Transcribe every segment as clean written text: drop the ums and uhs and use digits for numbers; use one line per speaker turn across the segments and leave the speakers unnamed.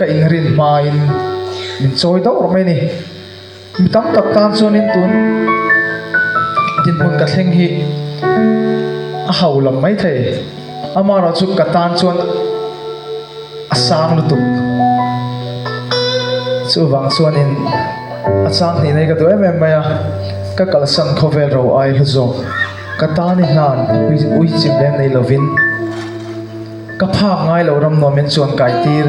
ka ingrin main min choi do mai ni mi tam tak tan chuanin tun tin mun ka thleng hi a haulam mai thei amara chu ka tan chuan a sang lu tu chu wang chuanin a chang ni nei ka tu em maya ka kalsan khovel ro ai lu zo ka tan ni nan ui chim lem nei lovin ka phak ngai lo ram no men chuan kai tir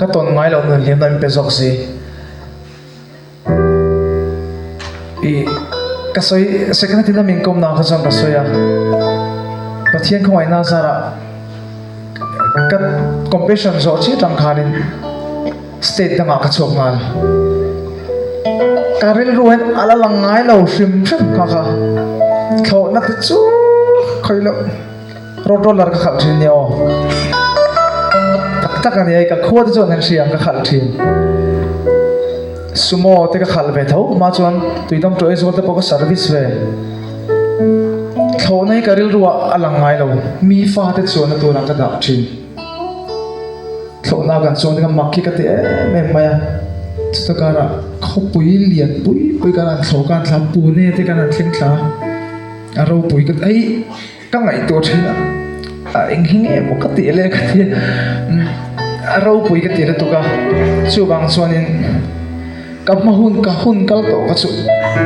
ka ton ngai lo nun lem nan pe jok si i ka soi second tin min kom na ka chang ka soya pathian khoi na zara ka compassion zo chi tang khanin state danga ka chok ngal karil ruhen ala lang ngai lo shim shim kha kha tho na chu khoi lo rotolar ka khal thin yo tak tak ani ai ka khod zo nan siam ka khal thin sumo te ka khal ve tho ma chuan tuidam to ezol te pok service ve tho nei karil ruwa alang ngai lo mi fa te chuan na tu na ka da thin tho na gan chuan ka makki ka te me maya chutakara khopui lian pui ka ran tho kan thlam pu ne te kan thleng thla aro pui ka ai ka ngai to thina eng hing e mo ka ti le ka ti aro pui ka ti ra tu ka chu bang chuanin ka mahun ka hun kal to ka chu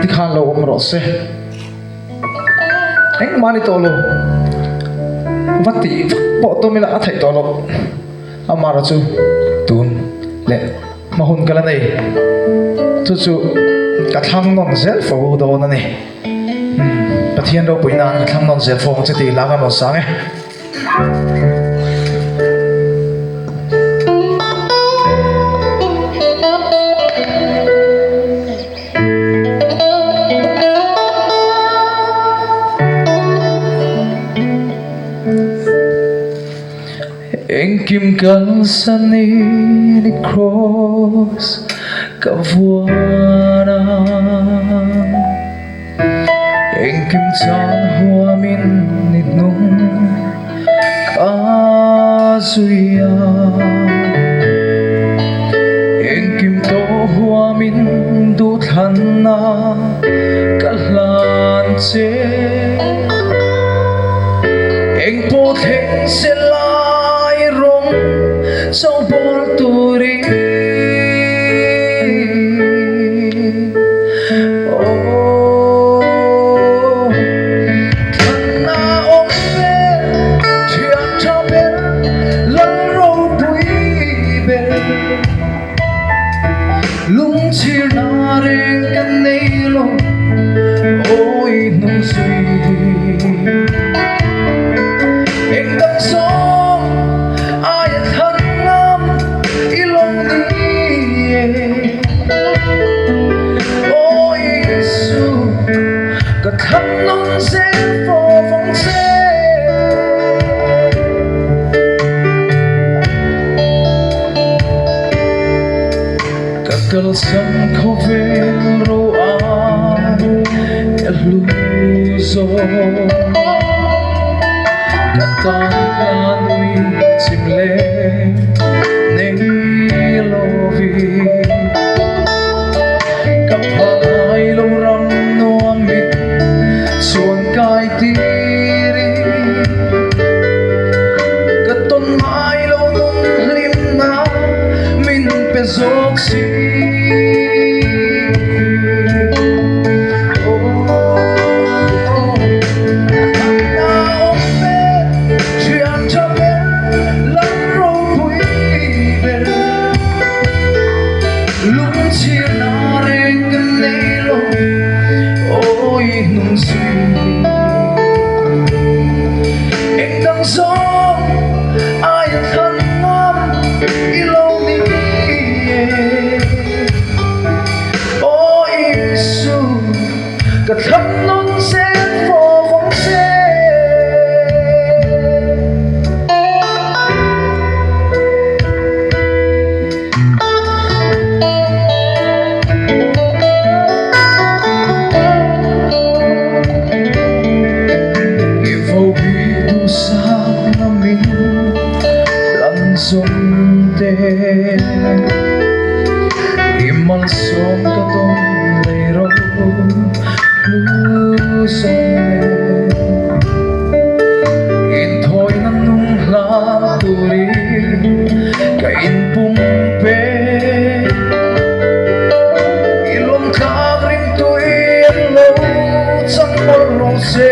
ti khan lo om ro se eng mani to lo vati po to mila a thai to lo amara chu tun le mahun kala nei chu ka thang non zel fo do na ni pathian ro puina ka thang non zel fo che ti la ga no sang e Anh kim cân sunny the cross cả vua na anh kim chan hoa min nít nung cả suya anh kim to hoa min du than na cả lan che anh po theng se sau bol turi oh thana om ve chiang cha be lan ro pui be lung chi na reng kan nei lo oi no sui ek dam so cả khắp non sẽ phô phong xe cả cơn sân khô về ro ai cả lu zo cả tan la nuôi chim lê nei lo vi cả hai lo ram no mit chuan kai tiri ka ton mai lo nung lim na min pe zok si nung suy anh đang gió ai thân nam yêu ni Im man som ka tong lay ro lusong in thôi nang nung la turi ka in pumpe ilom ka rim tu in lo chang mo se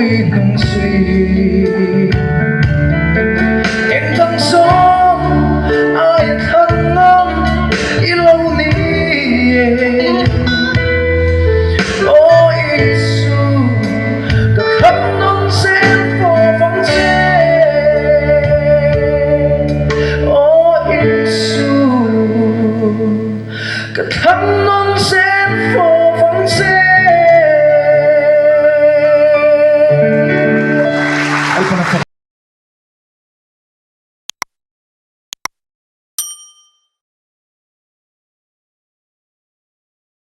ôi nung suy em thăng gió ai thân ngắm lâu ni ôi Giêsu được khắp nông sen phô vắng xe ôi Giêsu được khắp nông sen phô vắng xe